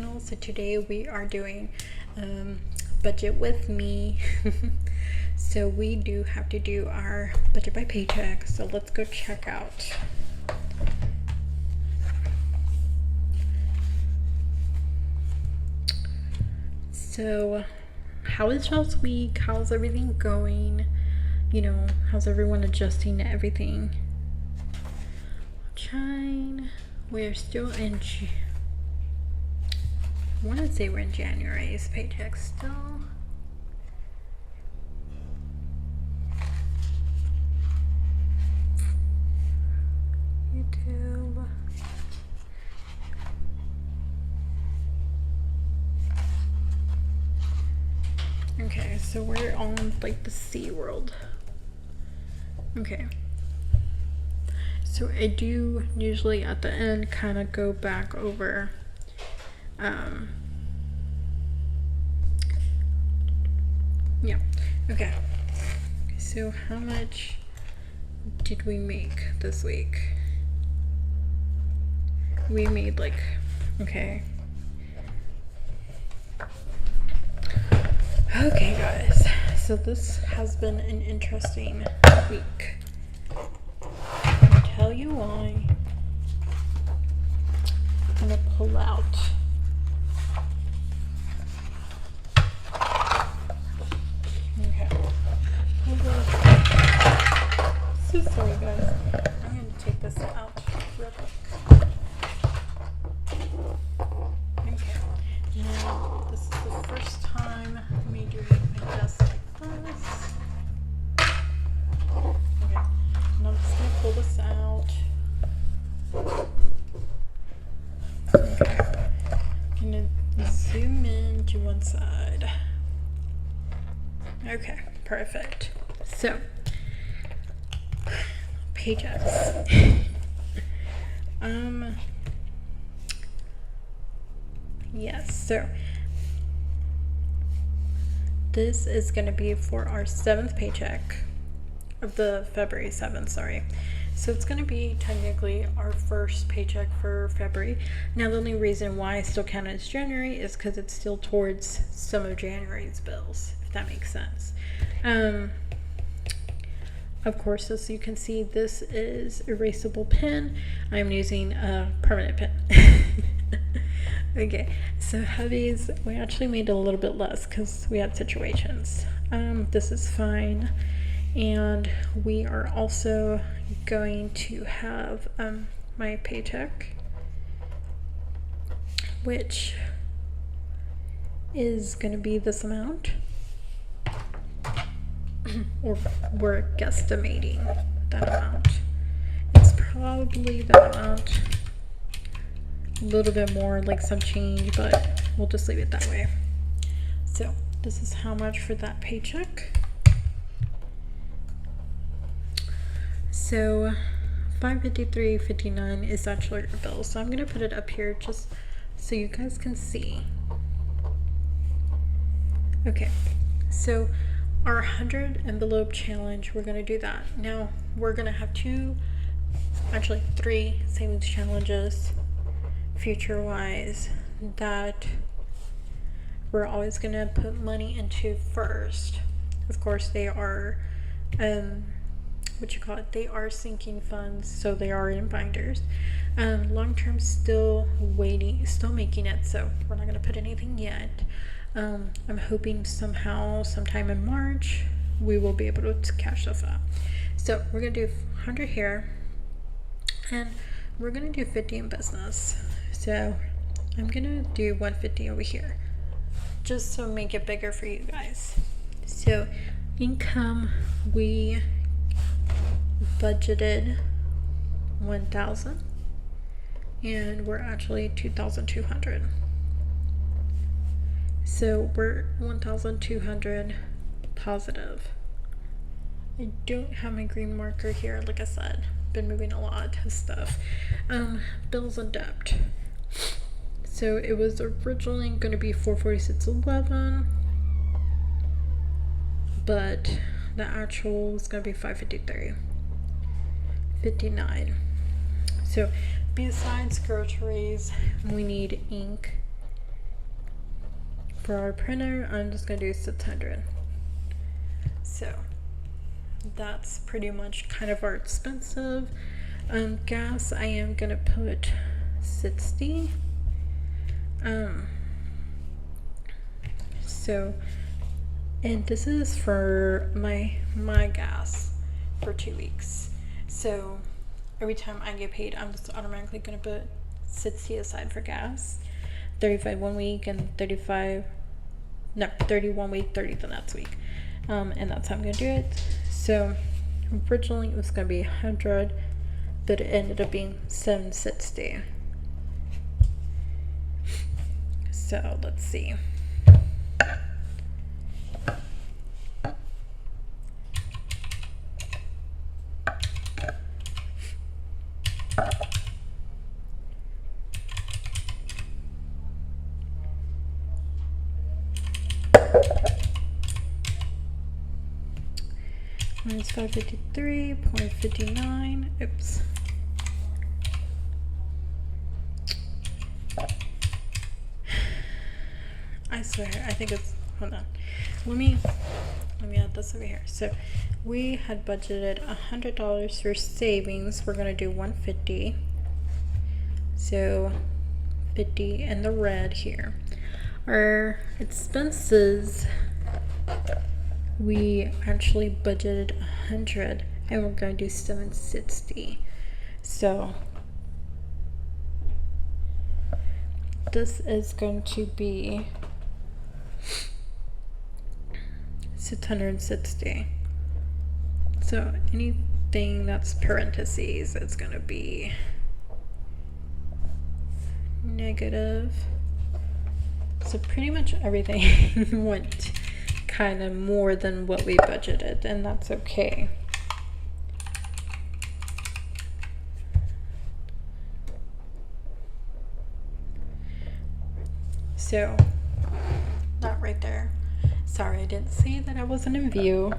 channel. So today we are doing budget with me. So we do have to do our budget by paycheck, so let's go check out. So how is y'all's week? How's everything going? You know, how's everyone adjusting to everything? We're still in I want to say we're in January's paycheck still. YouTube. Okay, so we're on like the Sea World. Okay. So I do usually at the end kind of go back over yeah. Okay. So how much did we make this week? We made like, okay. Okay guys, so this has been an interesting week. I'll tell you why. I'm gonna pull out so sorry guys. I'm gonna take this out real quick. Okay. Now this is the first time me doing a desk like this. Okay. Now I'm just gonna pull this out. Okay. I'm gonna zoom in to one side. Okay, perfect. So paychecks. Yes, so this is going to be for our 7th paycheck of the February 7th, sorry. So it's going to be technically our first paycheck for February. Now the only reason why I still count it as January is because it's still towards some of January's bills, if that makes sense. Of course, as you can see, this is erasable pen. I'm using a permanent pen. Okay, so heavies, we actually made a little bit less because we had situations. This is fine. And we are also going to have my paycheck, which is going to be this amount. Or we're guesstimating that amount. It's probably that amount. A little bit more, like some change, but we'll just leave it that way. So this is how much for that paycheck. So $553.59 is actually your bill. So I'm gonna put it up here just so you guys can see. Okay, so our 100 envelope challenge, we're gonna do that. Now we're gonna have 3 savings challenges future wise that we're always gonna put money into first. Of course, they are they are sinking funds, so they are in binders. Long term, still making it, so we're not gonna put anything yet. I'm hoping sometime in March we will be able to cash stuff out. So we're gonna do 100 here, and we're gonna do 50 in business. So I'm gonna do 150 over here, just to make it bigger for you guys. So income, we budgeted 1,000, and we're actually 2,200. So we're 1,200 positive. I don't have my green marker here, like I said. Been moving a lot of stuff. Bills and debt. So it was originally going to be 446.11, but the actual is going to be 553.59. So besides groceries, we need ink For our printer, I'm just gonna do 600. So that's pretty much kind of our expensive. Gas, I am gonna put 60. So, and this is for my gas for 2 weeks. So every time I get paid, I'm just automatically gonna put 60 aside for gas. 35 one week and 30 one week, 30 the next week. And that's how I'm gonna do it. So originally it was gonna be 100, but it ended up being 760. So let's see. Minus 553.59. Oops. I swear, I think it's, hold on. Let me add this over here. So we had budgeted $100 for savings. We're gonna do 150. So 50 in the red here. Our expenses, we actually budgeted 100 and we're gonna do 760. So this is going to be 660. So anything that's parentheses, it's gonna be negative. So pretty much everything went kind of more than what we budgeted, and that's okay. So that right there. Sorry, I didn't see that I wasn't in view.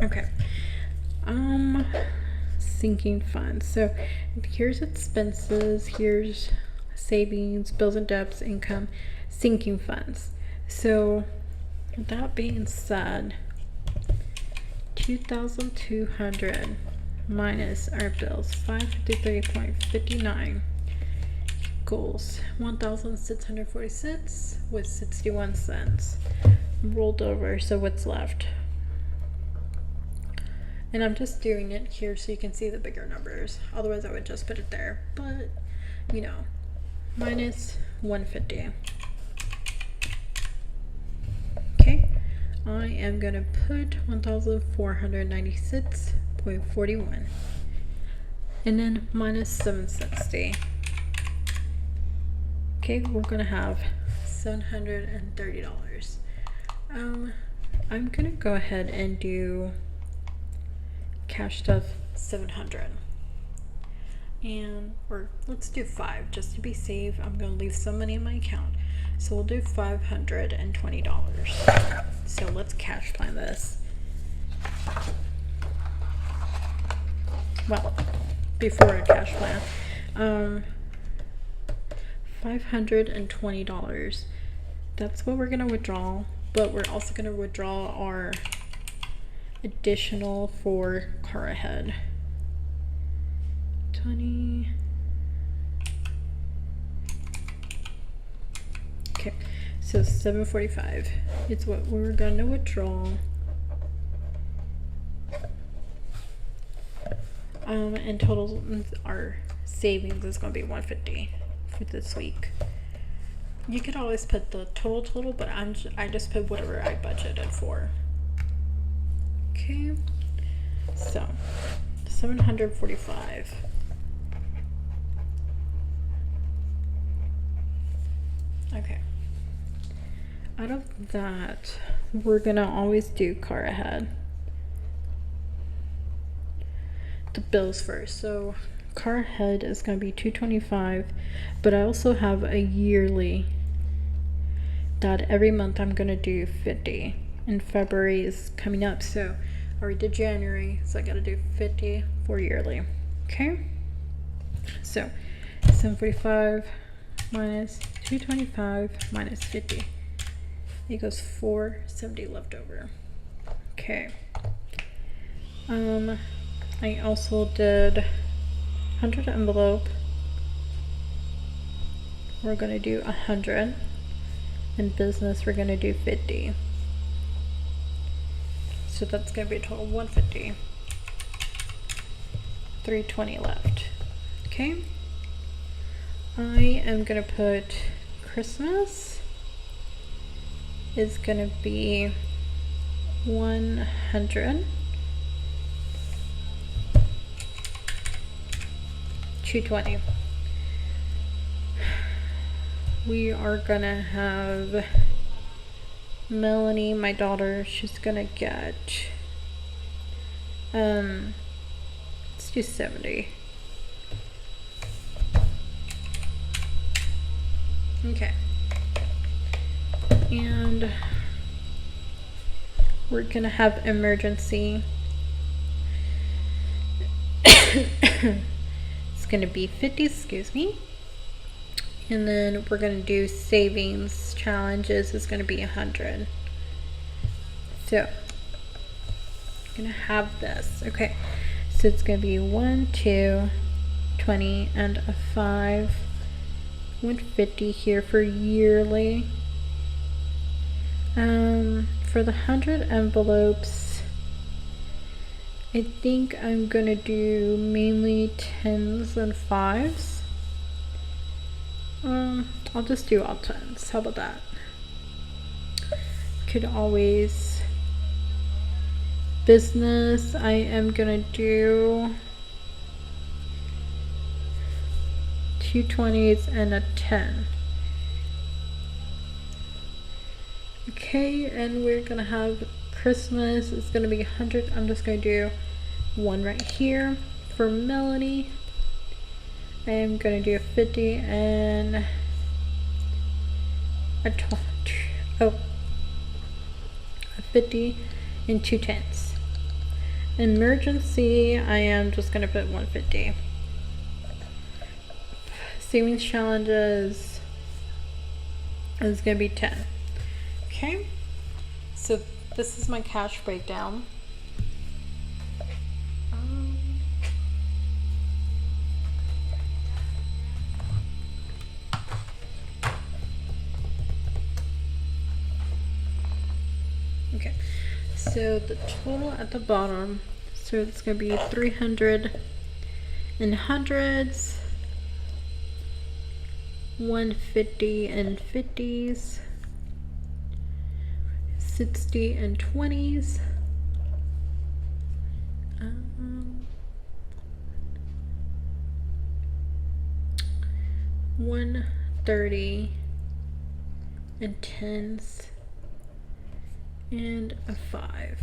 Okay. Sinking funds. So here's expenses, here's savings, bills and debts, income, sinking funds. So that being said, 2,200 minus our bills, 553.59 equals 1,646 with 61 cents rolled over. So what's left? And I'm just doing it here so you can see the bigger numbers. Otherwise I would just put it there, but you know, minus 150. Okay, I am gonna put 1,496.41 and then minus 760. Okay, we're gonna have $730. I'm gonna go ahead and do cash stuff 700, and or let's do 5 just to be safe. I'm gonna leave some money in my account, so we'll do $520. So let's cash plan this. Well, before a cash plan, $520. That's what we're gonna withdraw, but we're also gonna withdraw our additional for car ahead. 20. Okay, so 745. It's what we're gonna withdraw. And total our savings is gonna be 150 for this week. You could always put the total, but I just put whatever I budgeted for. Okay, so 745. Okay, out of that, we're gonna always do car ahead. The bills first. So car ahead is gonna be $225, but I also have a yearly that every month I'm gonna do 50. And February is coming up, so already did January, so I gotta do 50 for yearly. Okay, so 745 minus 225 minus 50 equals 470 left over. Okay. I also did 100 envelope. We're gonna do 100. In business, we're gonna do 50. So that's gonna be a total of 150. 320 left. Okay. I am gonna put Christmas is gonna be 100. 220. We are gonna have Melanie, my daughter, she's gonna get let's do 70. Okay. And we're gonna have emergency. It's gonna be 50, excuse me. And then we're gonna do savings challenges is gonna be 100. So I'm gonna have this. Okay. So it's gonna be 1, 2, 20, and a 5. 150 here for yearly. For the 100 envelopes, I think I'm gonna do mainly 10s and 5s. I'll just do all 10s. How about that? Could always business. I am gonna do 2 20s and a 10. Okay, and we're gonna have Christmas. It's gonna be 100. I'm just gonna do 1 right here for Melanie. I am gonna do a 50 and a 50 and 2 10s. Emergency, I am just gonna put 150. Savings challenges is gonna be 10. Okay, so this is my cash breakdown. Okay, so the total at the bottom, so it's gonna be 300 in hundreds, 150 in 50s, 60 and 20s, 130 and 10s, and a 5.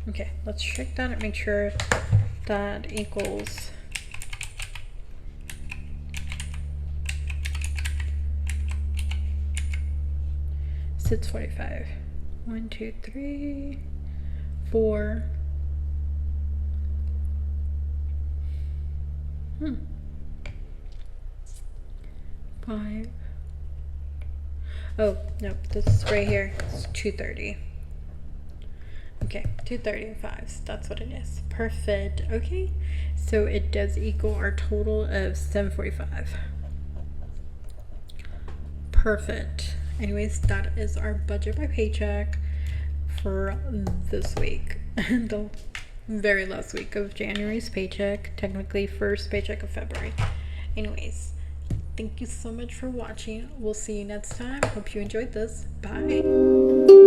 Okay, let's check that and make sure that equals 645. 1, 2, 3, 4. 5. Oh, no, this is right here. It's 230. Okay, 230 and 5s. That's what it is. Perfect. Okay, so it does equal our total of 745. Perfect. Anyways, that is our budget by paycheck for this week. The very last week of January's paycheck. Technically, first paycheck of February. Anyways, thank you so much for watching. We'll see you next time. Hope you enjoyed this. Bye.